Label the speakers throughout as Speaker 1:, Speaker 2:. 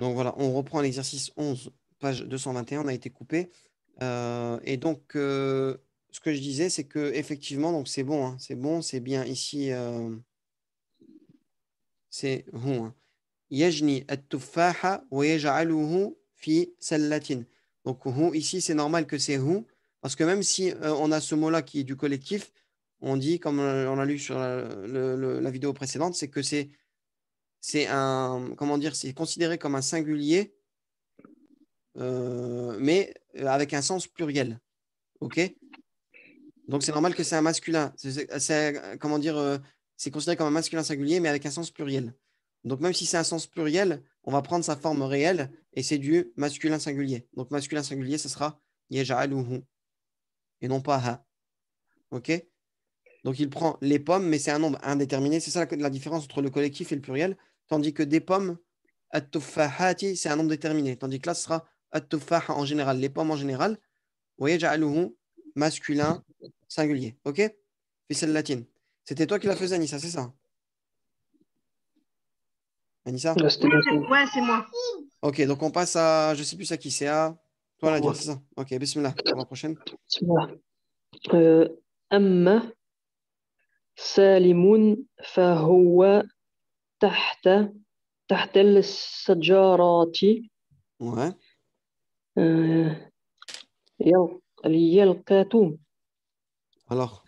Speaker 1: Donc voilà, on reprend l'exercice 11, page 221, on a été coupé. Et donc, ce que je disais, c'est que effectivement, donc c'est bon, hein, c'est bon, c'est bien ici, c'est hu, hein. Yajni at-tuffaha wa yaj'aluhu fi sallatin. Donc hu, ici, c'est normal que c'est hu, parce que même si on a ce mot-là qui est du collectif, on dit, comme on a lu sur la vidéo précédente, c'est que c'est un, comment dire, c'est considéré comme un singulier, mais avec un sens pluriel. OK? Donc c'est normal que c'est un masculin. Comment dire, c'est considéré comme un masculin singulier, mais avec un sens pluriel. Donc même si c'est un sens pluriel, on va prendre sa forme réelle et c'est du masculin singulier. Donc masculin singulier, ce sera yaj'aluhu et non pas ha. OK? Donc il prend les pommes, mais c'est un nombre indéterminé. C'est ça la différence entre le collectif et le pluriel. Tandis que des pommes, at-tuffahati, c'est un nombre déterminé. Tandis que là, ce sera at-tuffaha en général, les pommes en général. ويجعله masculin singulier. OK? Puis c'est le latine. C'était toi qui la faisais, Anissa, c'est ça? Anissa?
Speaker 2: C'était bien ça.
Speaker 3: Ouais, c'est moi.
Speaker 1: OK, donc on passe à, je sais plus à qui, c'est à toi la dire,
Speaker 2: Moi.
Speaker 1: c'est ça? OK, bismillah, pour la prochaine.
Speaker 2: Bismillah. أما سالم فهو تحت تحت الشجرة
Speaker 1: Ouais.
Speaker 2: آه، يلقط
Speaker 1: Alors,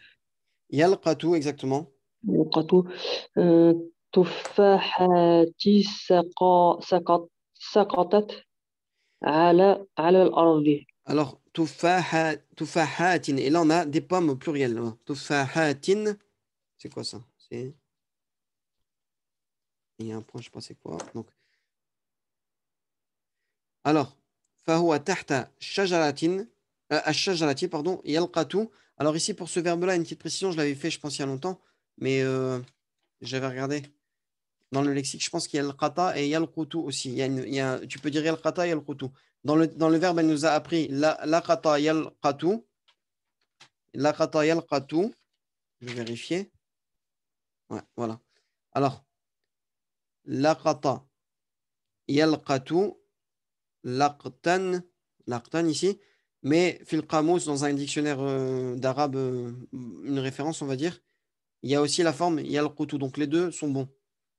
Speaker 1: yalqatu, exactement.
Speaker 2: يلقط تفاحات سقطت على الأرض.
Speaker 1: Alors, tufahatin. Et là, on a des pommes au pluriel. Là. Tufahatin. C'est quoi ça? C'est. Il y a un point, je sais pas c'est quoi. Donc, alors, fahuwa tahta shajaratin. Ash-shajarati, pardon. Yalqatu. Alors, ici, pour ce verbe-là, une petite précision, je l'avais fait, je pense, il y a longtemps. Mais j'avais regardé. Dans le lexique, je pense qu'il y a al-qata et yalqutu aussi. Tu peux dire yalqata et yalqutu. Dans le verbe, elle nous a appris laqata yalqatu. Laqata yalqatu. Je vais vérifier. Ouais, voilà. Alors, laqata yalqatu. Laqtan. Laqtan ici. Mais fil qamus, dans un dictionnaire d'arabe, une référence, on va dire, il y a aussi la forme yalqutu. Donc les deux sont bons.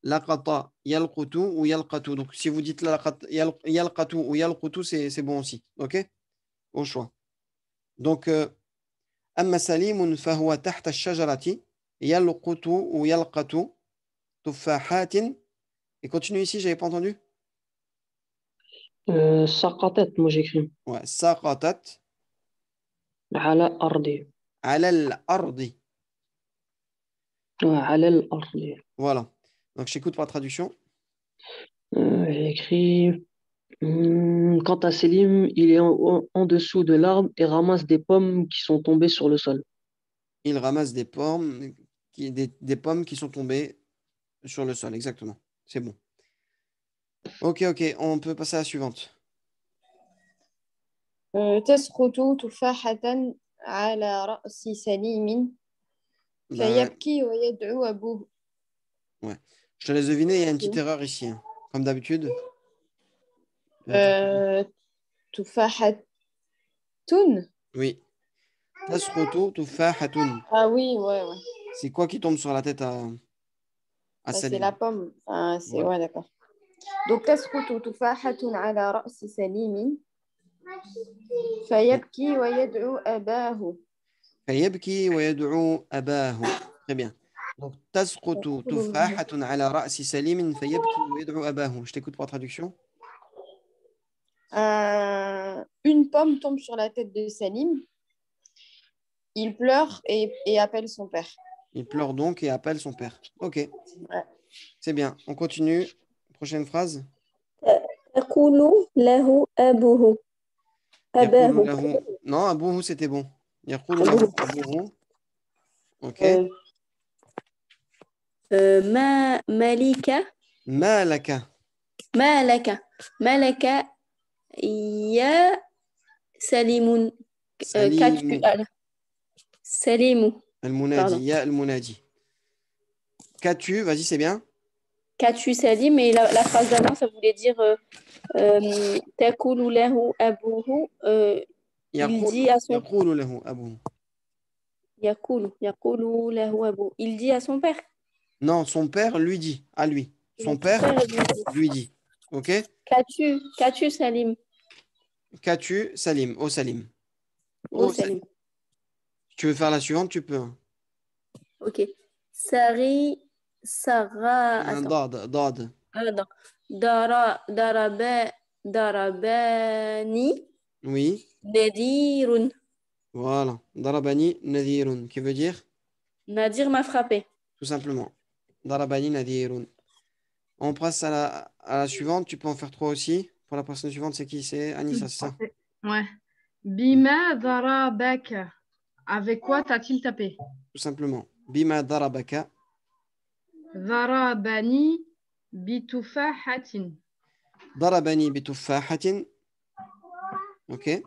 Speaker 1: Laqata yalqutu ou yalqatu. Donc si vous dites yalqatu ou yalqutu, c'est bon aussi. OK? Au choix. Donc, amma salimun fahuwa tahta shajarati yalqutu ou yalqatu tuffahatin. Et continue ici, j'avais pas entendu.
Speaker 2: سقطت moi j'écris
Speaker 1: Ouais, saqatat
Speaker 2: على الأرض.
Speaker 1: ala al-ardi.
Speaker 2: على الأرض.
Speaker 1: Voilà. Donc, j'écoute par traduction.
Speaker 2: J'ai écrit quant à Selim, il est en dessous de l'arbre et ramasse des pommes qui sont tombées sur le sol.
Speaker 1: Il ramasse des pommes des pommes qui sont tombées sur le sol. Exactement. C'est bon. Ok, ok. On peut passer à la suivante.
Speaker 3: تسقط تفاحة على رأس سليم
Speaker 1: Ben,
Speaker 3: فيبكي ويدعو أبوه.
Speaker 1: ouais. Je te laisse deviner, il y a une petite erreur ici, hein. Comme d'habitude.
Speaker 3: Euh, تفاحة.
Speaker 1: Oui. Tasroto tufahatun.
Speaker 3: Ah oui, ouais, ouais.
Speaker 1: C'est quoi qui tombe sur la tête à
Speaker 3: Bah, c'est la
Speaker 1: Salim?
Speaker 3: pomme. Enfin, c'est
Speaker 1: Voilà.
Speaker 3: ouais, d'accord. Donc تسقط تفاحة على رأس سليم فيبكي ويدعو أباه.
Speaker 1: فيبكي ويدعو أباه. Très bien. Donc, تسقط تفاحة على رأس سليم فيبكي ويدعو أباه. Je t'écoute pour la traduction.
Speaker 3: Une pomme tombe sur la tête de Salim. Il pleure et appelle son père.
Speaker 1: Il pleure donc et appelle son père. Ok,
Speaker 3: Ouais.
Speaker 1: c'est bien. On continue. Prochaine phrase.
Speaker 4: يقول له أبوه
Speaker 1: يقول
Speaker 4: أباه
Speaker 1: له. Non, أبوه, c'était bon. يقول له
Speaker 4: أبوه
Speaker 1: أبوه. Ok.
Speaker 4: آه، ما مالك
Speaker 1: ما لك
Speaker 4: ما لك يا سليم qu'as-tu
Speaker 1: سليم.
Speaker 4: سليم
Speaker 1: المنادي.
Speaker 4: pardon
Speaker 1: يا المنادي. Qu'as-tu? Vas-y, c'est bien.
Speaker 4: Qu'as-tu Salim? Et la phrase d'avant, ça voulait dire Takulu lahu abuhu. Il dit à son
Speaker 1: يقول له أبوه.
Speaker 4: Yakulu lahu abuhu. Il dit à son père.
Speaker 1: Non, son père lui dit, à lui. Son père lui dit. Ok?
Speaker 4: Qu'as-tu Salim?
Speaker 1: Qu'as-tu, Salim? Oh Salim.
Speaker 4: Oh,
Speaker 1: Oh Salim.
Speaker 4: Salim.
Speaker 1: Si tu veux faire la suivante, tu peux. Hein.
Speaker 4: Ok. Sarah. Attends.
Speaker 1: Dad.
Speaker 4: Ah, non. Darabani.
Speaker 1: Oui.
Speaker 4: Nadirun.
Speaker 1: Voilà. Darabani nadirun. Qui veut dire?
Speaker 4: Nadir m'a frappé.
Speaker 1: Tout simplement. Darabani nadirun. On passe à la suivante. Tu peux en faire trois aussi. Pour la personne suivante, c'est qui? C'est Anissa, c'est ça?
Speaker 5: Ouais. Bima darabaka. Avec quoi t'a-t-il tapé?
Speaker 1: Tout simplement. Bima darabaka.
Speaker 5: Darabani bitufahatin.
Speaker 1: Darabani bituffahatin. Ok.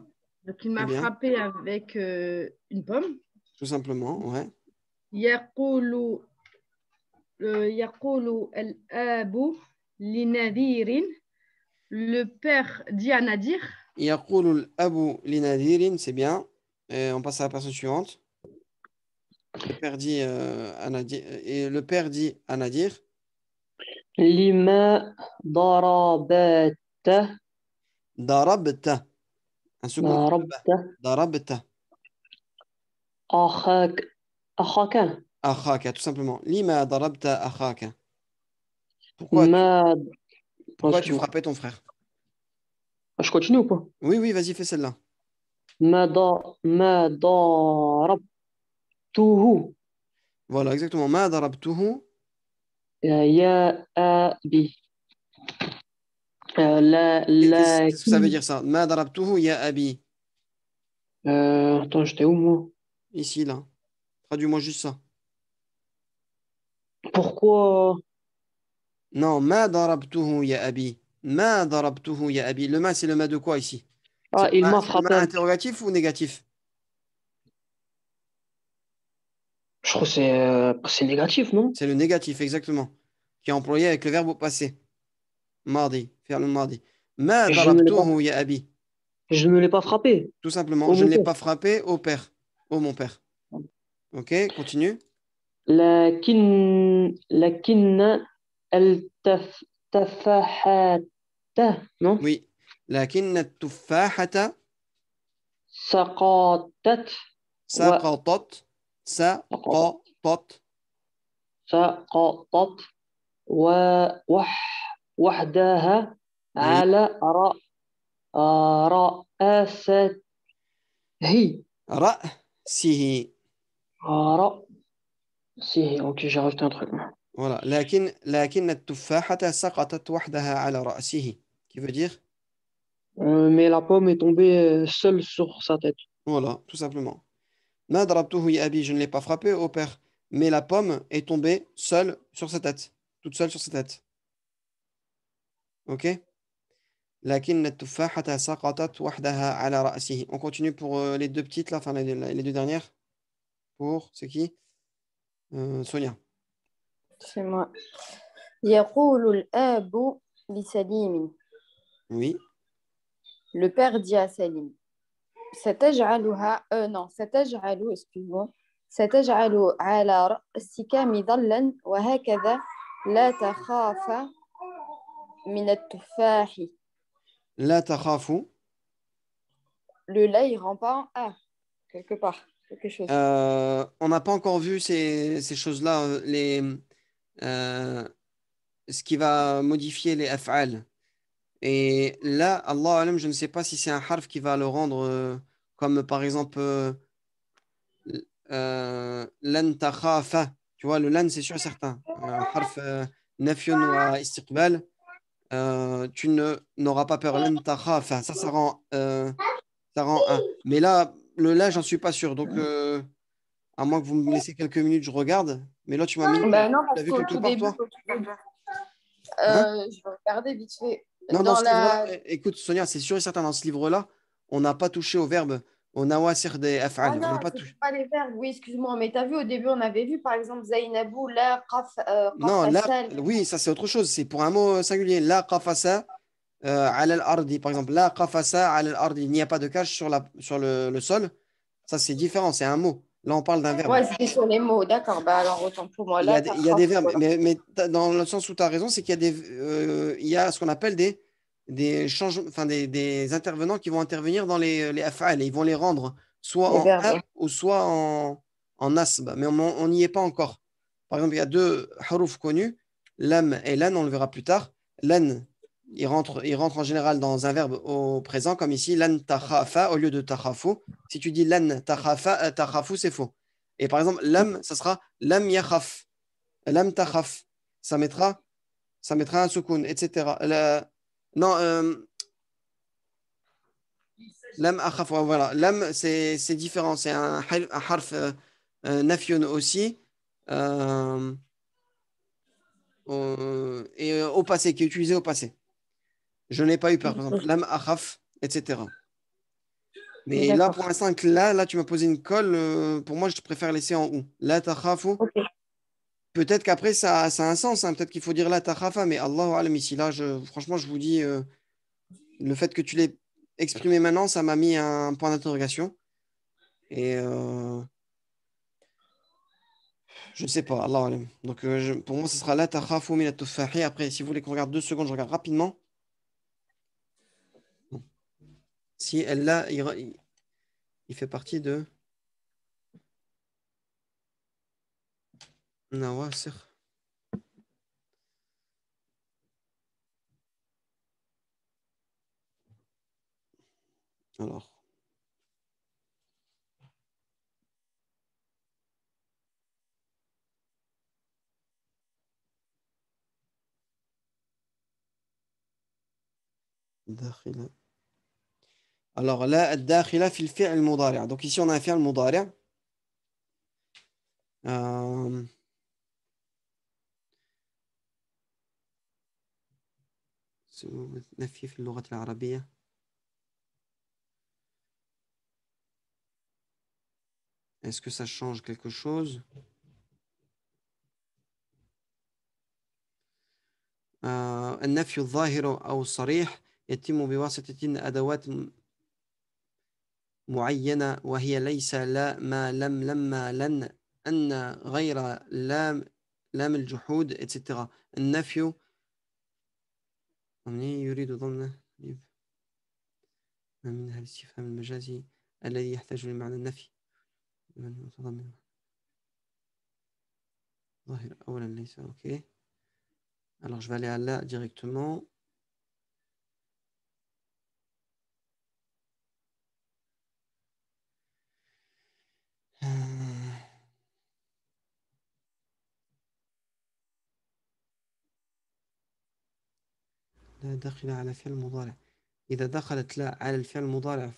Speaker 5: Donc, il m'a frappé avec une pomme.
Speaker 1: Tout simplement, ouais.
Speaker 5: Yaqulu al-abu linadirin. Le père dit à Nadir.
Speaker 1: Yaqulu al-abu linadirin, c'est bien. Et on passe à la personne suivante. Le père dit à Nadir. Et le père dit à Nadir.
Speaker 2: Lima darabata.
Speaker 1: Darabta. Un second. Darabta.
Speaker 2: Akhaka.
Speaker 1: Akhaka, tout simplement. Lima darabta akhaka. Pourquoi tu frappais ton frère?
Speaker 2: Je continue ou pas?
Speaker 1: Oui, vas-y, fais celle-là.
Speaker 2: Ma darabtuhu.
Speaker 1: Voilà, exactement. Ma darabtuhu.
Speaker 2: Ya abi.
Speaker 1: Qu'est-ce que ça veut dire ça? Ma darabtuhu ya abi.
Speaker 2: Attends, j'étais où moi?
Speaker 1: Ici, là. Traduis-moi juste ça.
Speaker 2: Pourquoi?
Speaker 1: Non, ma darabtuhu ya abi. Ma darabtuhu ya abi. Le ma, c'est le ma de quoi ici?
Speaker 2: Ah, il m'a
Speaker 1: C'est le
Speaker 2: frappé.
Speaker 1: ma interrogatif ou négatif?
Speaker 2: Je crois que c'est négatif, non?
Speaker 1: C'est le négatif, exactement. Qui est employé avec le verbe au passé. Mardi, faire le mardi. Ma darabtuhu ya abi.
Speaker 2: Je ne l'ai pas frappé.
Speaker 1: Tout simplement, je ne l'ai pas frappé au père. Au mon père. Ok, continue.
Speaker 2: لكن التفاحة non?
Speaker 1: Oui. لكن التفاحة
Speaker 2: سقطت وحدها على رأسه.
Speaker 1: رأسه.
Speaker 2: Ok, j'ai rajouté un truc.
Speaker 1: Voilà. لكن التفاحة سقطت وحدها على رأسه. Qui veut dire?
Speaker 2: Mais la pomme est tombée seule sur sa tête.
Speaker 1: Voilà, tout simplement. ما ضربته يا أبي, je ne l'ai pas frappé au père. Mais la pomme est tombée seule sur sa tête. Toute seule sur sa tête. Ok? لكن التفاحة سقطت وحدها على رأسه. On continue pour les deux petites là, enfin les deux dernières. Pour, c'est qui? Sonia.
Speaker 3: C'est moi. يقول الأب لسليم.
Speaker 1: Oui.
Speaker 3: Le père dit à Salim. excuse-moi. ستجعل على رأسك مظلا وهكذا لا تخاف من التفاح.
Speaker 1: لا تخاف.
Speaker 3: Le là, il rend pas en A, quelque part. Quelque chose.
Speaker 1: On n'a pas encore vu ces choses-là, ce qui va modifier les af'al. Et là, Allah alam, je ne sais pas si c'est un harf qui va le rendre comme par exemple lan takhafa. Tu vois, le lan, c'est sûr et certain. Un harf nafyun wa istiqbal. Tu n'auras pas peur. Lan takhafa. Ça rend un. Mais là, le là, j'en suis pas sûr. Donc, à moins que vous me laissiez quelques minutes, je regarde. Mais là, tu m'as mis.
Speaker 3: Ben non, parce
Speaker 1: vu
Speaker 3: qu'au
Speaker 1: quelque
Speaker 3: tout
Speaker 1: part,
Speaker 3: début,
Speaker 1: toi
Speaker 3: je vais regarder vite fait.
Speaker 1: Non, dans ce livre-là, écoute, Sonia, c'est sûr et certain, dans ce livre-là, on n'a pas touché au verbe au nawasir des
Speaker 3: Ah
Speaker 1: af'al. On
Speaker 3: non,
Speaker 1: va pas
Speaker 3: c'est
Speaker 1: toucher.
Speaker 3: pas les verbes. Oui, excuse-moi. Mais tu as vu, au début, on avait vu, par exemple, Zainabou, la,
Speaker 1: Non, là,
Speaker 3: qafasal.
Speaker 1: oui, ça c'est autre chose. C'est pour un mot singulier. La qafasa ala al-ardi. Par exemple, la qafasa ala al-ardi. Il n'y a pas de cage sur le sol. Ça, c'est différent. C'est un mot. Là, on parle d'un verbe.
Speaker 3: Ouais, c'était sur les mots. D'accord. Bah alors, autant pour moi. Là,
Speaker 1: Il y a des verbes,
Speaker 3: voilà.
Speaker 1: mais dans le sens où tu as raison, c'est qu'il y a il y a ce qu'on appelle des changements, enfin des intervenants qui vont intervenir dans les af'al et ils vont les rendre soit
Speaker 3: Les
Speaker 1: en
Speaker 3: verbes.
Speaker 1: a ou soit en nasb, mais on n'y est pas encore. Par exemple, il y a deux harouf connus, lam et lan, on le verra plus tard. Lan, il rentre en général dans un verbe au présent, comme ici, lan takhafa au lieu de takhafu. Si tu dis lan takhafa, takhafu, c'est faux. Et par exemple, lam, ça sera lam yakhaf. Lam takhaf, ça mettra, ça mettra un soukoun, etc. Non, lam akhaf, ouais, voilà. Lam, c'est différent. C'est un harf nafyun aussi. euh, et au passé, qui est utilisé au passé. Je n'ai pas eu peur, par exemple. Lam akhaf, etc. Mais là, pour
Speaker 3: D'accord.
Speaker 1: l'instant, que là, tu m'as posé une colle. Pour moi, je préfère laisser en ou. La takhafu.
Speaker 3: Ok.
Speaker 1: Peut-être qu'après, ça a un sens. Hein. Peut-être qu'il faut dire la takhafa, mais Allahu alam ici. Là, franchement, je vous dis, le fait que tu l'aies exprimé maintenant, ça m'a mis un point d'interrogation. Et je ne sais pas, Allahu alam. Donc, pour moi, ce sera la takhafu min at-tuffahi. Après, si vous voulez qu'on regarde 2 secondes, je regarde rapidement. Bon. Si elle là, il fait partie de Nawasir. Alors. داخلة. Alors là, الداخلة في الفعل المضارع. Donc ici, on a un fi'l مضارع. نفي في اللغة العربية. Est-ce que ça change quelque chose? النفي الظاهر أو الصريح يتم بواسطة أدوات معينة وهي ليس لا ما لم لما لن أن غير لام الجحود etc. النفي يريد ضمن منها الاستفهام المجازي الذي يحتاج لمعنى النفي ظاهر أولا ليس OK. Alors je vais aller à là directement. لا داخل على فعل المضارع. إذا دخلت لا على الفعل المضارع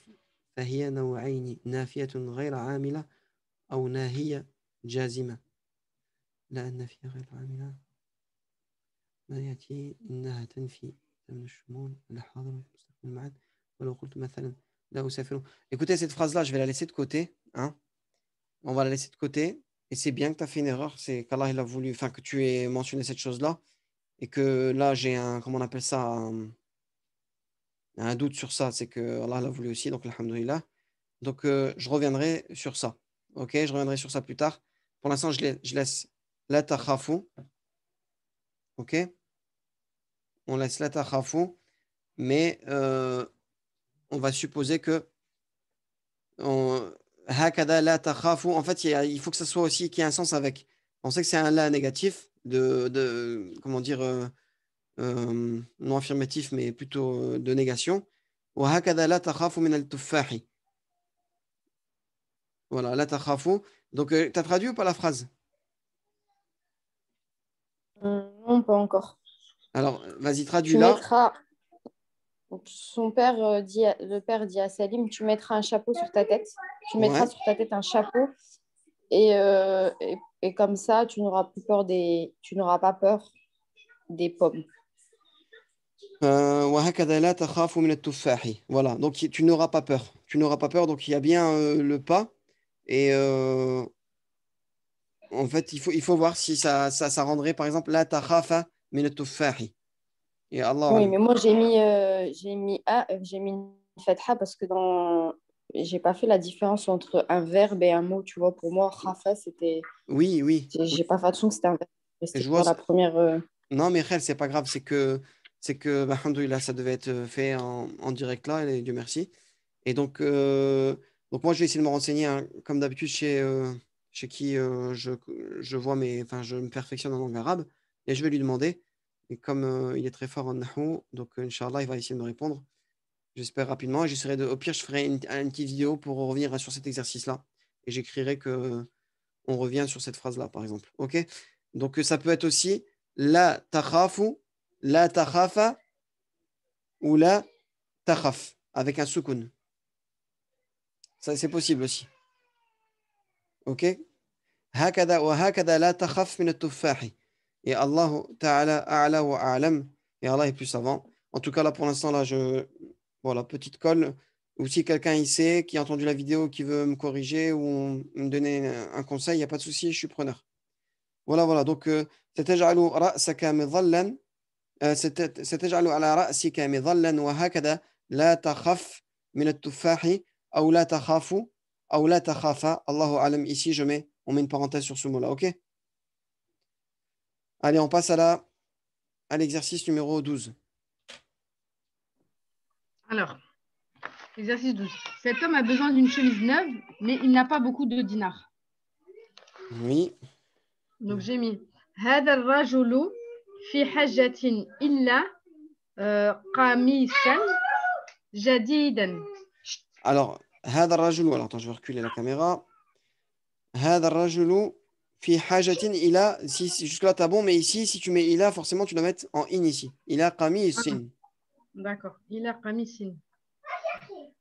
Speaker 1: فهي نوعين نافية غير عاملة أو ناهية جازمة. لا النافية غير عاملة ما يأتي إنها تنفي من الشمول الحاضر والمستقبل معا ولو قلت مثلا لا أسافر. Écoutez, cette phrase-là, je vais la laisser de côté. Hein. On va la laisser de côté. Et c'est bien que tu as fait une erreur. C'est qu'Allah il a voulu, enfin que tu aies mentionné cette chose-là. Et que là, j'ai comment on appelle ça, un doute sur ça. C'est que Allah l'a voulu aussi. Donc, alhamdoulilah. Donc, je reviendrai sur ça. Ok, je reviendrai sur ça plus tard. Pour l'instant, je laisse la takhafu. Ok, on laisse la takhafu. Mais on va supposer que hakada la takhafu. En fait, il faut que ça soit aussi qu'il y ait un sens avec. On sait que c'est un la négatif comment dire, non affirmatif, mais plutôt de négation. Wa hakada la takhafu min al-tuffahi. Voilà, la takhafu. Donc, tu as traduit ou pas la phrase?
Speaker 3: Non, pas encore.
Speaker 1: Alors, vas-y,
Speaker 3: Tu
Speaker 1: traduis-la.
Speaker 3: mettras. Son père le père dit à Salim, tu mettras un chapeau sur ta tête. Tu mettras
Speaker 1: Ouais.
Speaker 3: sur ta tête un chapeau et comme ça, tu n'auras pas peur des pommes.
Speaker 1: وهكذا لا تخاف من التفاح. Voilà, donc tu n'auras pas peur. Tu n'auras pas peur, donc il y a bien le pas. Et en fait, il faut voir si ça rendrait, par exemple, la takhafa min al-tuffahi. Et Allah
Speaker 3: Oui,
Speaker 1: alam.
Speaker 3: mais moi j'ai mis une fatha parce que j'ai pas fait la différence entre un verbe et un mot, tu vois. Pour moi, khafa,
Speaker 1: Oui, oui, oui.
Speaker 3: j'ai pas fait attention que c'était un verbe.
Speaker 1: Et
Speaker 3: Resté
Speaker 1: je vois.
Speaker 3: sur la première.
Speaker 1: Non, mais frère, c'est pas grave. C'est que, bah, alhamdoulilah, ça devait être fait en direct là, et Dieu merci. Et donc moi, je vais essayer de me renseigner, hein, comme d'habitude, chez qui je vois enfin, je me perfectionne en langue arabe. Et je vais lui demander. Et comme il est très fort en nahou, donc Inch'Allah, il va essayer de me répondre. J'espère rapidement. Et j'essaierai au pire, je ferai une petite vidéo pour revenir sur cet exercice-là. Et j'écrirai que on revient sur cette phrase-là, par exemple. OK? Donc, ça peut être aussi la takhafu, la takhafa ou la takhaf avec un soukoun. Ça, c'est possible aussi. OK? Hakada wa hakada la takhaf min at-tuffahi. Et Allah Ta'ala a'la wa a'lam. Et Allah est plus savant. En tout cas, là, pour l'instant, là, voilà, petite colle. Ou si quelqu'un y sait, qui a entendu la vidéo, qui veut me corriger ou me donner un conseil, il n'y a pas de souci, je suis preneur. Voilà, voilà. Donc, ستجعل رأسك مظلا ستجعل على رأسك مظلا وهكذا لا تخف من التفاح أو لا تخاف أو لا تخاف الله أعلم. Ici, on met une parenthèse sur ce mot-là, ok? Allez, on passe à l'exercice numéro 12.
Speaker 5: Alors, exercice 12. Cet homme a besoin d'une chemise neuve, mais il n'a pas beaucoup de dinars.
Speaker 1: Oui.
Speaker 5: Donc, j'ai mis هذا الرجل في حاجة إلا قميصا جديدا.
Speaker 1: Alors, هذا الرجل, alors attends, je vais reculer la caméra. هذا الرجل في حاجة إلى, jusque-là t'as bon, mais ici, si tu mets إلى, forcément tu dois mettre en in ici. إلى قميص.
Speaker 5: D'accord, il a قميص.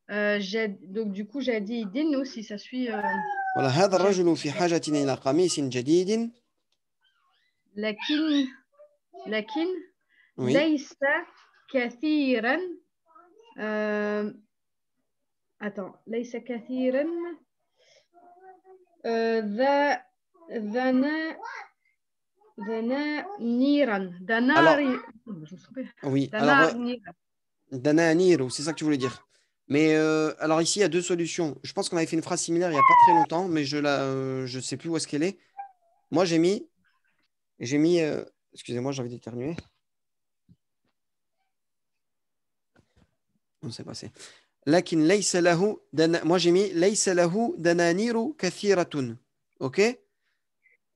Speaker 5: Donc, du coup, j'ai dit Dino si ça suit.
Speaker 1: Voilà, هذا الرجل في حاجة إلى قميص جديد.
Speaker 5: لكن
Speaker 1: Oui.
Speaker 5: ليس كثيرا. Attends, ليس كثيرا.
Speaker 1: Alors, oui, alors, dananir, c'est ça que tu voulais dire. Mais alors ici, il y a deux solutions. Je pense qu'on avait fait une phrase similaire il n'y a pas très longtemps, mais je sais plus où est-ce qu'elle est. Moi, j'ai mis excusez-moi, j'avais d'éternuer. On s'est passé. Lakin laysa lahu moi, j'ai mis laysa lahu dananiru kathiratun. OK?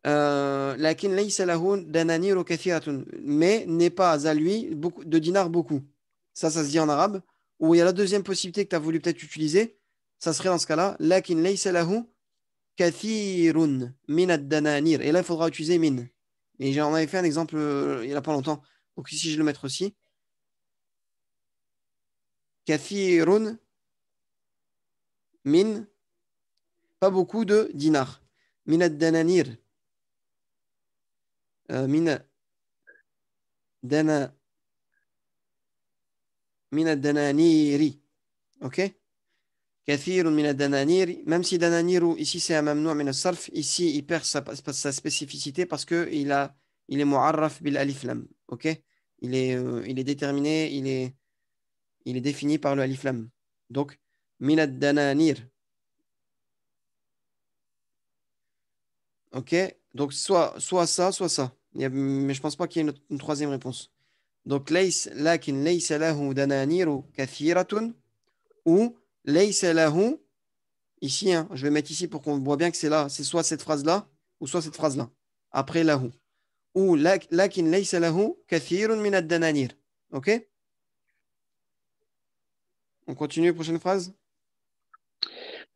Speaker 1: Lakin laysa lahu dananiru kathiratun. Mais n'est pas à lui beaucoup, de dinars beaucoup. Ça se dit en arabe. Ou il y a la deuxième possibilité que tu as voulu peut-être utiliser. Ça serait dans ce cas-là. Lakin laysa lahu kathirun min ad-dananir. Et là, il faudra utiliser min. Et j'en avais fait un exemple il n'y a pas longtemps. Donc ici, je vais le mettre aussi. Kathirun min, pas beaucoup de dinars. Min ad-dananir. Min ad-dananiri. OK? Kathir min ad-dananiri. Même si dananiru, ici c'est un mamnou min as-sarf, ici il perd sa spécificité parce qu'il est mu'arraf bil alif lam. OK? Il est déterminé, il est défini par le alif lam. Donc, min ad-dananir. OK? Donc, soit ça, soit ça. Mais je pense pas qu'il y ait une troisième réponse. Donc, lakin laysa lahu dananiru kathiratun ou laysa lahu, ici, hein, je vais mettre ici pour qu'on voit bien que c'est là, c'est soit cette phrase-là ou soit cette phrase-là. Après lahu. Ou lakin laysa lahu kathirun min ad-dananir. OK? On continue, prochaine phrase.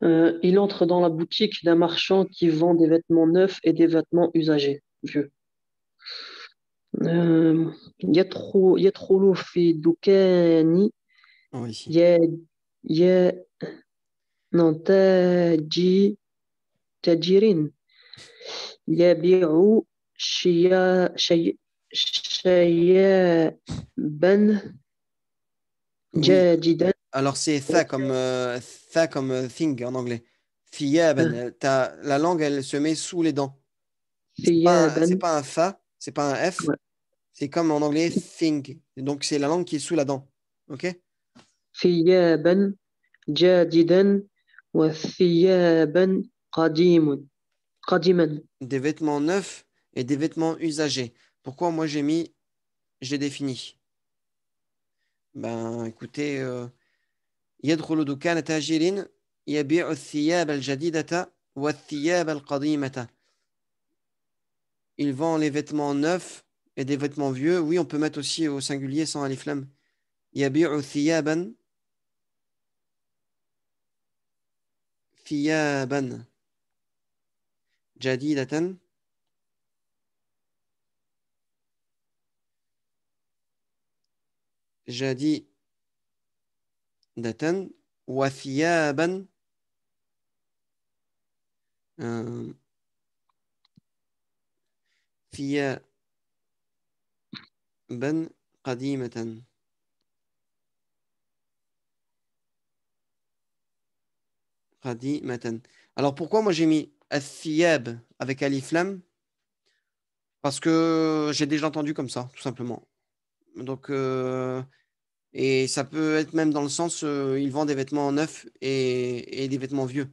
Speaker 2: Il entre dans la boutique d'un marchand qui vend des vêtements neufs et des vêtements usagés, vieux. يدخل في دكان
Speaker 1: Oh, ici.
Speaker 2: ي... non, تاجر يبيع شيابا
Speaker 1: Oui.
Speaker 2: جاددا.
Speaker 1: Alors, c'est tha comme thing en anglais. Thiyaban. La langue, elle se met sous les dents. C'est
Speaker 2: ثيابا.
Speaker 1: pas un fa, c'est pas un F.
Speaker 2: Ouais.
Speaker 1: C'est comme en anglais thing. Donc, c'est la langue qui est sous la dent. OK?
Speaker 2: ثيابا جاددا وثيابا قديما.
Speaker 1: Des vêtements neufs et des vêtements usagés. Pourquoi moi j'ai défini? Ben, écoutez, يدخل دكان تاجر يبيع الثياب الجديدة والثياب القديمة. Il vend les vêtements neufs et des vêtements vieux. Oui, on peut mettre aussi au singulier sans alif lam. يبيع ثيابا جديدة وثيابا ثيابا قديمة. Alors pourquoi moi j'ai mis الثياب avec alif lam? Parce que j'ai déjà entendu comme ça, tout simplement. Donc, et ça peut être même dans le sens, ils vendent des vêtements neufs et des vêtements vieux.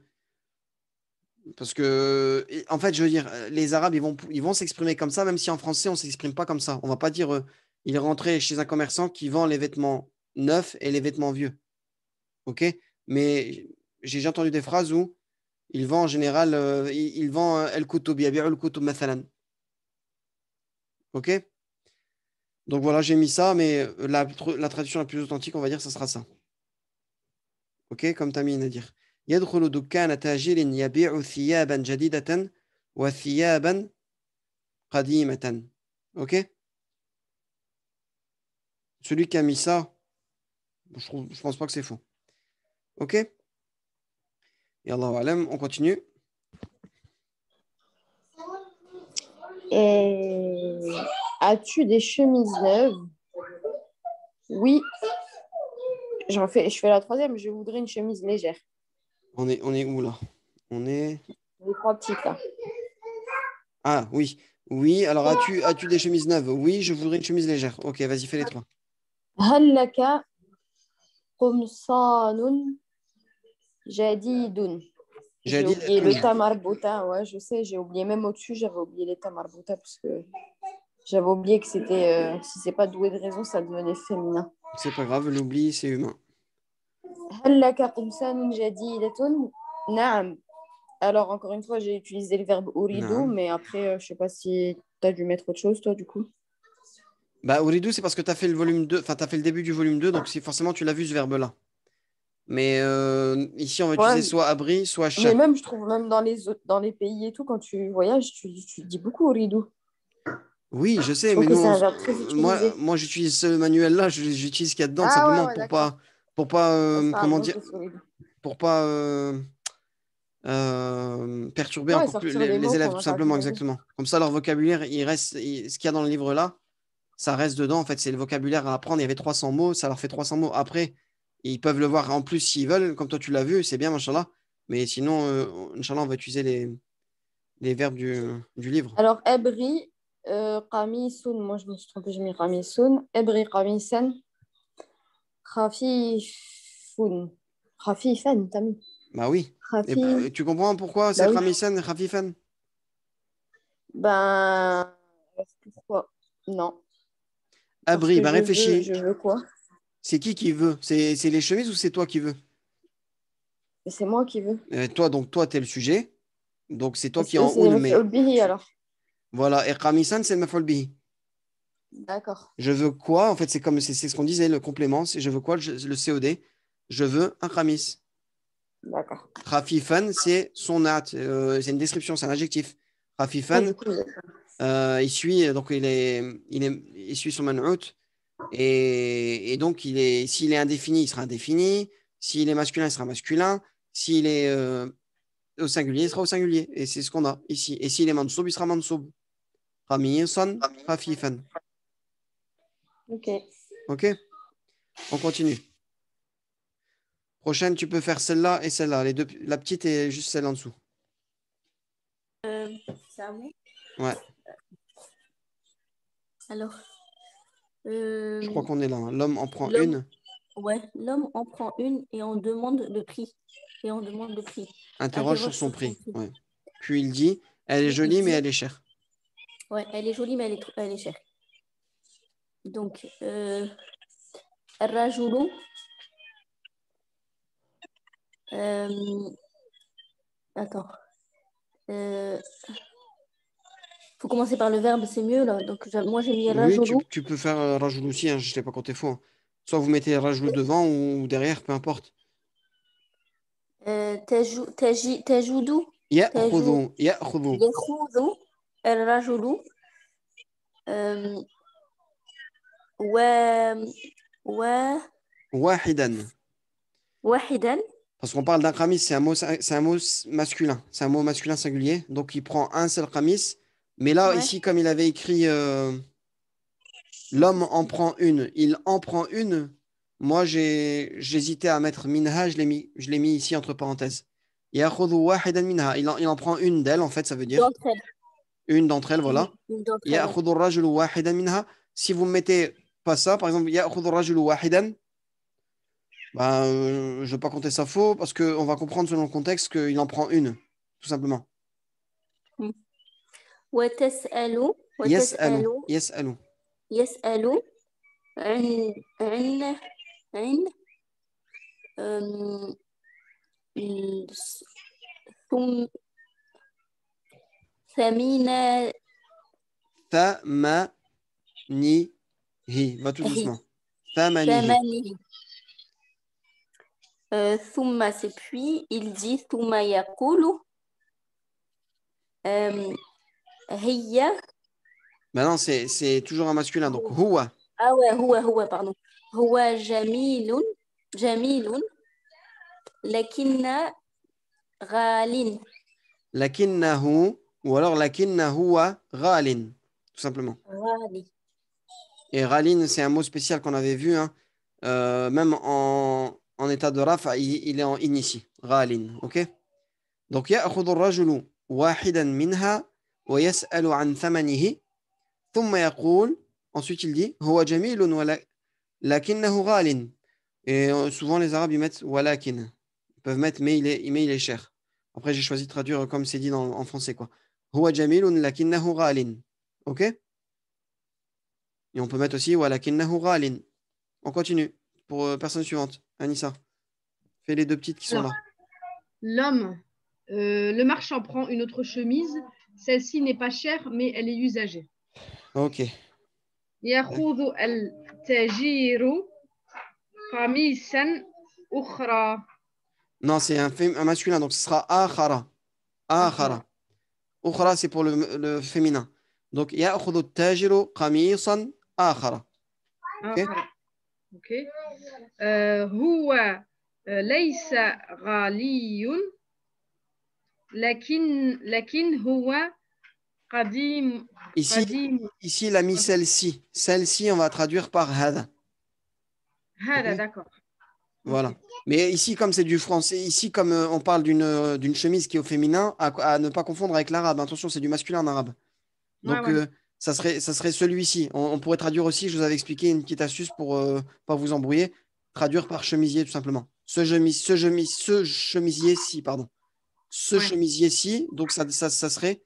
Speaker 1: Parce que, en fait, je veux dire, les Arabes, ils vont s'exprimer comme ça, même si en français, on ne s'exprime pas comme ça. On ne va pas dire, il est rentré chez un commerçant qui vend les vêtements neufs et les vêtements vieux. OK? Mais j'ai déjà entendu des phrases où il vend en général, il vend el-kutub, yabi'u el-kutub mathalan. OK? Donc voilà, j'ai mis ça, mais la traduction la plus authentique, on va dire, ça sera ça. OK? Comme tu as mis Nadir. يدخل دكان تاجر يبيع ثيابا جديدة وثيابا قديمة. OK? Celui qui a mis ça, je pense pas que c'est faux. OK? Et Allahu alam, on continue.
Speaker 3: As-tu des chemises neuves? Oui. Je fais la troisième. Je voudrais une chemise légère.
Speaker 1: On est où là? On est.
Speaker 3: Les trois petites là.
Speaker 1: Ah oui. Oui, alors as-tu des chemises neuves? Oui, je voudrais une chemise légère. Ok, vas-y, fais les trois.
Speaker 3: هل لك قمصان جديد. J'ai oublié le tamarbuta. Ouais, je sais, j'ai oublié. Même au-dessus, j'avais oublié les tamarbuta parce que j'avais oublié que c'était. Si c'est pas doué de raison, ça devenait féminin.
Speaker 1: C'est pas grave, l'oubli, c'est humain.
Speaker 3: هل لك قمصان جديدة؟ نعم. Alors, encore une fois, j'ai utilisé le verbe uridu, mais après, je sais pas si tu as dû mettre autre chose, toi, du coup.
Speaker 1: Bah, uridu, c'est parce que tu as fait le volume 2, enfin, tu as fait le début du volume 2, donc forcément, tu l'as vu ce verbe-là. Mais ici, on va utiliser soit abri, soit chat.
Speaker 3: Mais même, je trouve, même dans les pays et tout, quand tu voyages, tu dis beaucoup uridu.
Speaker 1: Oui, je sais, mais moi j'utilise ce manuel-là, j'utilise ce qu'il y a dedans, simplement pour pas comment dire, pour pas perturber encore plus les élèves, tout simplement, exactement. Comme ça, leur vocabulaire, il reste, ce qu'il y a dans le livre-là, ça reste dedans. En fait, c'est le vocabulaire à apprendre. Il y avait 300 mots, ça leur fait 300 mots. Après, ils peuvent le voir en plus s'ils veulent, comme toi tu l'as vu, c'est bien, machallah. Mais sinon, inchallah, on va utiliser les verbes du livre.
Speaker 3: Alors, ebri, qamisun, moi je me suis trompée, j'ai mis qamisun. Ebri qamisan, khafifun. Khafifan, t'as mis.
Speaker 1: Bah oui. Et tu comprends pourquoi c'est khamisan et khafifan?
Speaker 3: Ben, pourquoi? Non.
Speaker 1: Abri, bah réfléchis.
Speaker 3: Je veux quoi?
Speaker 1: C'est qui veut? C'est les chemises ou c'est toi qui veux?
Speaker 3: C'est moi qui veux.
Speaker 1: Toi, tu es le sujet. Donc, c'est toi qui en oul, mais.
Speaker 3: Alors.
Speaker 1: Voilà. Et khamisan, c'est le maf'ul bihi.
Speaker 3: D'accord.
Speaker 1: Je veux quoi? En fait, c'est ce qu'on disait, le complément. C'est je veux quoi? Le COD. Je veux un khamis.
Speaker 3: D'accord.
Speaker 1: Khafifan, c'est son at. C'est une description, c'est un adjectif. Khafifan, il suit, donc il suit son man'out. Et donc, s'il est indéfini, il sera indéfini. S'il est masculin, il sera masculin. S'il est au singulier, il sera au singulier. Et c'est ce qu'on a ici. Et s'il est mansoub, il sera mansoub. Khamisan, khafifan.
Speaker 4: Ok.
Speaker 1: Ok? On continue. Prochaine, tu peux faire celle-là et celle-là. Les deux, la petite et juste celle en dessous.
Speaker 4: C'est à moi.
Speaker 1: Ouais,
Speaker 4: Alors,
Speaker 1: je crois qu'on est là, hein. L'homme en prend
Speaker 4: l'homme,
Speaker 1: une.
Speaker 4: ouais, l'homme en prend une et on demande le prix. Et on demande le prix.
Speaker 1: Interroge sur son
Speaker 4: Sur son
Speaker 1: prix.
Speaker 4: prix.
Speaker 1: Ouais. Puis il dit, elle est
Speaker 4: Puis il
Speaker 1: jolie, mais
Speaker 4: dit,
Speaker 1: elle est chère.
Speaker 4: ouais, elle est jolie, mais elle est chère. Donc, Rajulu. Attends. Faut commencer par le verbe, c'est mieux là. Donc, moi, j'ai mis
Speaker 1: Oui,
Speaker 4: Rajulu.
Speaker 1: tu peux faire rajout aussi, hein, je ne l'ai pas compté faux, hein. Soit vous mettez rajout devant ou derrière, peu importe.
Speaker 4: Tajudu.
Speaker 1: Ya'khudhu, ya'khudhu.
Speaker 4: Yakhudhu. Rajulu. Wa. Wa.
Speaker 1: Wahidan.
Speaker 4: Wahidan.
Speaker 1: Parce qu'on parle d'un khamis, c'est un mot masculin. C'est un mot masculin singulier. Donc il prend un seul khamis. Mais là,
Speaker 4: Ouais.
Speaker 1: ici, comme il avait écrit l'homme en prend une, il en prend une. Moi, j'hésitais à mettre minha, je l'ai mis ici entre parenthèses. Ya'khudhu wahidan minha. Il en prend une d'elle, en fait, ça veut dire.
Speaker 4: D'entre elles.
Speaker 1: Une d'entre elles, voilà.
Speaker 4: Une d'entre elles, ouais.
Speaker 1: Ya'khudhu rajulu wahidan minha. Si vous mettez pas ça, par exemple, ya'khudhu rajulu wahidan, bah, je ne vais pas compter ça faux parce qu'on va comprendre selon le contexte qu'il en prend une, tout simplement.
Speaker 4: وتسأل
Speaker 1: Yas'alu.
Speaker 4: وتسأل
Speaker 1: Yas'alu.
Speaker 4: يسأل عن عن أم، ثم ثمينة
Speaker 1: Thamanihi. Va tout doucement. Thamanihi.
Speaker 4: ثمنه ثم c'est puis il dit ثم يقول هي
Speaker 1: Maintenant, c'est toujours un masculin. Donc, huwa.
Speaker 4: ah ouais هو pardon هو جميل لكن غال
Speaker 1: Lakinnahu. Ou alors, lakinnahuwa ghalin. Tout simplement.
Speaker 4: غالي
Speaker 1: Et ghalin, c'est un mot spécial qu'on avait vu, hein. Même en état de raf, il est en in ici. Ghalin. OK? Donc, ya'khudhu ar-rajulu wahidan minha wa yas'alu an thamanihi. ثم يقول, ensuite il dit, huwa jamilun lakinnahu ghalin. Et souvent les Arabes ils mettent walakin. Ils peuvent mettre mais il est cher. Après j'ai choisi de traduire comme c'est dit en français quoi. Huwa jamilun lakinnahu ghalin. OK? Et on peut mettre aussi walakinnahu ghalin. On continue pour personne suivante. Anissa. Fais les deux petites qui sont
Speaker 5: Alors,
Speaker 1: là.
Speaker 5: l'homme, le marchand prend une autre chemise. Celle-ci n'est pas chère, mais elle est usagée.
Speaker 1: OK.
Speaker 5: يأخذ التاجر قميصا أخرى.
Speaker 1: Non, c'est un masculin donc ce sera akhara. Akhara. Ukhra, c'est pour le féminin. Donc, ya'khudhu at-tajiru qamisan akhara. OK?
Speaker 5: Ok. هو ليس غالي لكن هو قديم.
Speaker 1: Ici, il a mis celle-ci. Celle-ci, on va traduire par hada.
Speaker 5: هذا
Speaker 1: OK?
Speaker 5: d'accord.
Speaker 1: Voilà.
Speaker 5: Ok.
Speaker 1: Mais ici, comme c'est du français, ici, comme on parle d'une chemise qui est au féminin, à ne pas confondre avec l'arabe. Attention, c'est du masculin en arabe.
Speaker 5: Ouais,
Speaker 1: Donc,
Speaker 5: ouais.
Speaker 1: ça serait celui-ci. On pourrait traduire aussi, je vous avais expliqué une petite astuce pour pas vous embrouiller, traduire par chemisier tout simplement. Ce chemisier-ci, pardon. Ce
Speaker 5: Ouais.
Speaker 1: chemisier-ci, donc ça serait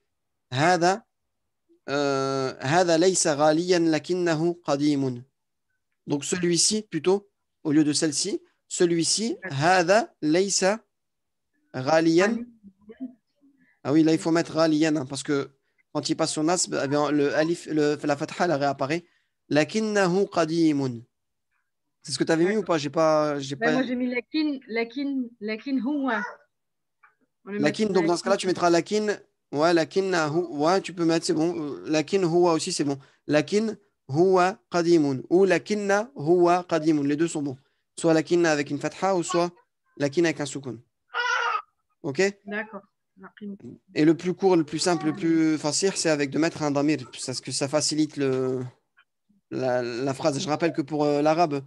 Speaker 1: hada hada laysa ghaliyan lakinnahu qadimun. Donc celui-ci plutôt au lieu de celle-ci, celui-ci hada laysa ghaliyan. Ah oui, là il faut mettre ghaliyan hein, parce que quand il passe son nasb, le alif la fatha elle réapparaît lakinnahu qadimun. C'est ce que tu avais mis ou pas?
Speaker 5: Moi j'ai mis lakin huwa.
Speaker 1: Lakin, donc dans ce cas-là, tu mettras lakin. Ouais, lakin, ouais, tu peux mettre, c'est bon. Lakin huwa aussi, c'est bon. Lakin huwa qadimun. Ou lakinna huwa qadimun. Les deux sont bons. Soit lakinna avec une fatha ou soit lakin avec un soukoun. OK?
Speaker 5: D'accord.
Speaker 1: Et le plus court, le plus simple, le plus facile, c'est avec de mettre un damir. Parce que ça facilite la phrase. Je rappelle que pour l'arabe,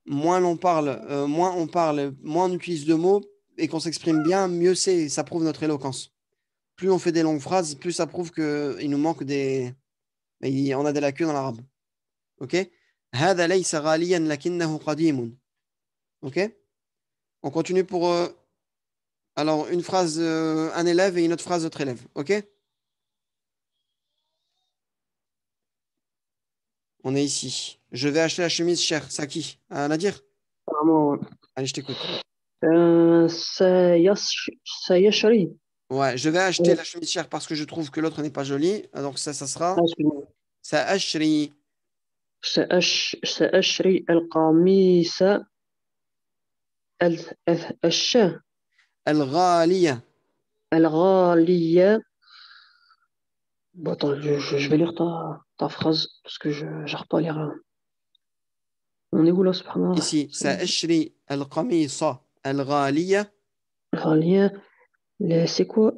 Speaker 1: moins on parle, moins on utilise de mots et qu'on s'exprime bien, mieux c'est, ça prouve notre éloquence. Plus on fait des longues phrases, plus ça prouve qu'il nous manque on a des lacunes dans l'arabe. Ok? هذا ليس غاليا لكنه قديم. Ok? On continue pour alors une phrase un élève et une autre phrase autre élève. Ok? On est ici. Je vais acheter la chemise chère. C'est à qui? À Nadir?
Speaker 2: Vraiment,
Speaker 1: Allez, je t'écoute.
Speaker 2: سيشتري.
Speaker 1: Ouais, je vais acheter la chemise chère parce que je trouve que l'autre n'est pas jolie. Donc ça sera سأشتري
Speaker 2: سأشتري القميص الشاه
Speaker 1: الغالية.
Speaker 2: الغالية. Bon, attends, je vais lire ta phrase parce que je n'arrive pas à lire. On est où là, subhanallah?
Speaker 1: Ici, سأشتري القميص الغالية.
Speaker 2: الغالية. C'est quoi?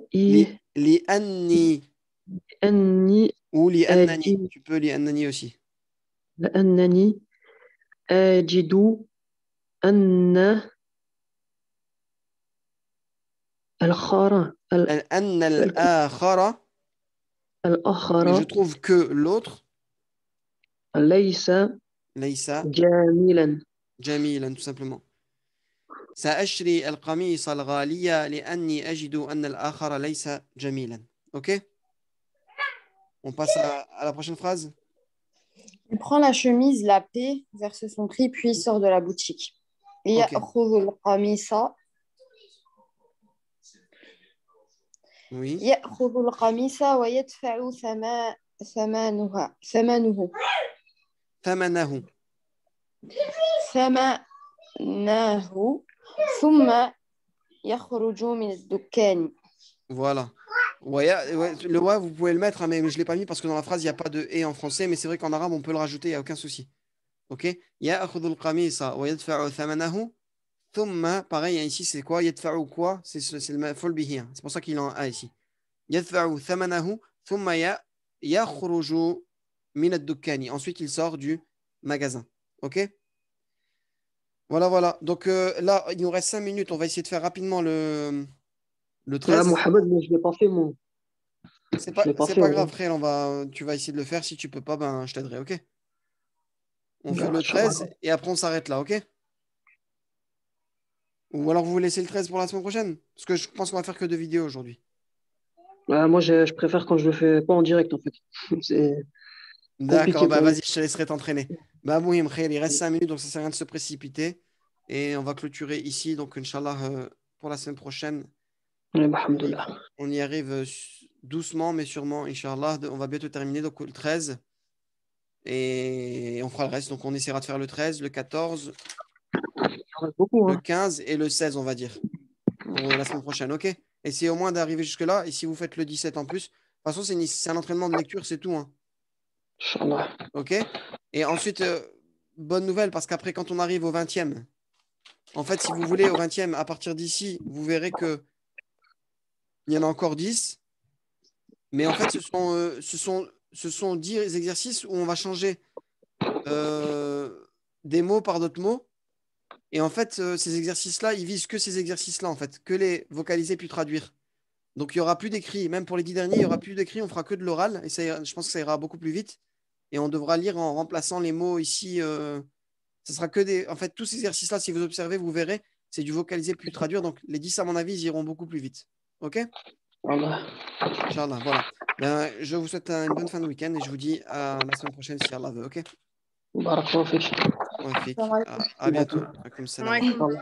Speaker 1: لأني
Speaker 2: أني
Speaker 1: ou لأنني. Tu peux لأنني aussi.
Speaker 2: لأنني أجد أن الآخر
Speaker 1: أن الآخر.
Speaker 2: الآخر
Speaker 1: Je trouve que l'autre
Speaker 2: ليس
Speaker 1: ليس
Speaker 2: جميلا.
Speaker 1: جميلا tout simplement. سأشتري القميص الغالية لأني أجد أن الآخر ليس جميلا. Ok? On passe à la prochaine phrase.
Speaker 3: Il prend la chemise, la paie, verse son prix, puis sort de la boutique. يأخذ القميص.
Speaker 1: Oui.
Speaker 3: يأخذ القميص ويدفع ثمنه.
Speaker 1: ثمنه.
Speaker 3: ثم يخرج من الدكان.
Speaker 1: Voilà. Ouais, le ouais, vous pouvez le mettre, hein, mais je ne l'ai pas mis parce que dans la phrase, il n'y a pas de et en français, mais c'est vrai qu'en arabe, on peut le rajouter, il n'y a aucun souci. Ok? يأخذ القميص ويدفع ثمنه. ثم, pareil, hein, ici, c'est quoi? يدفع quoi? C'est le مفعول به. Hein. C'est pour ça qu'il est en A ici. يدفع ثمنه ثم يخرج من الدكان. Ensuite, il sort du magasin. Ok? Voilà, voilà. Donc là, il nous reste 5 minutes. On va essayer de faire rapidement le
Speaker 2: Ah,
Speaker 1: 13.
Speaker 2: Mohamed, mais je ne l'ai pas fait, moi.
Speaker 1: C'est
Speaker 2: Je l'ai pas fait,
Speaker 1: pas
Speaker 2: ouais.
Speaker 1: grave, frère. Tu vas essayer de le faire. Si tu peux pas, ben, je t'aiderai. Ok? On fait le
Speaker 2: Inch'Allah.
Speaker 1: 13 et après, on s'arrête là. Ok? Ou alors, vous voulez laisser le 13 pour la semaine prochaine? Parce que je pense qu'on va faire que 2 vidéos aujourd'hui.
Speaker 2: Moi, je préfère quand je le fais pas en direct, en fait. C'est
Speaker 1: D'accord,
Speaker 2: compliqué
Speaker 1: bah
Speaker 2: pour moi.
Speaker 1: vas-y, je te laisserai t'entraîner. Bah, bon, il reste 5 minutes, donc ça sert à rien de se précipiter. Et on va clôturer ici. Donc, Inch'Allah, pour la semaine prochaine,
Speaker 2: Ouais, bah, alhamdoulilah.
Speaker 1: on y arrive doucement, mais sûrement, Inch'Allah. On va bientôt terminer, donc le 13. Et on fera le reste. Donc, on essaiera de faire le 13, le 14,
Speaker 2: Il reste beaucoup,
Speaker 1: le
Speaker 2: hein.
Speaker 1: 15 et le 16, on va dire, pour la semaine prochaine. OK? Essayez au moins d'arriver jusque-là. Et si vous faites le 17 en plus, de toute façon, c'est un entraînement de lecture, c'est tout. Hein.
Speaker 2: Inch'Allah.
Speaker 1: OK? Et ensuite, bonne nouvelle, parce qu'après, quand on arrive au 20e, en fait, si vous voulez, au 20e, à partir d'ici, vous verrez qu'il y en a encore 10. Mais en fait, ce sont 10 exercices où on va changer des mots par d'autres mots. Et en fait, ces exercices-là, ils visent que ces exercices-là, en fait, que les vocaliser puis traduire. Donc, il n'y aura plus d'écrit. Même pour les 10 derniers, il n'y aura plus d'écrit. On fera que de l'oral. Et je pense que ça ira beaucoup plus vite. Et on devra lire en remplaçant les mots ici. Ce sera que des. En fait, tous ces exercices-là, si vous observez, vous verrez, c'est du vocaliser puis traduire. Donc, les 10, à mon avis, ils iront beaucoup plus vite. OK?
Speaker 2: Voilà.
Speaker 1: Inch'Allah, voilà. Ben, je vous souhaite une bonne fin de week-end et je vous dis à la semaine prochaine si Allah veut. OK?
Speaker 2: Barakallahu fik.
Speaker 1: Ouais, Fik. À bientôt. Comme salam.
Speaker 5: Ouais.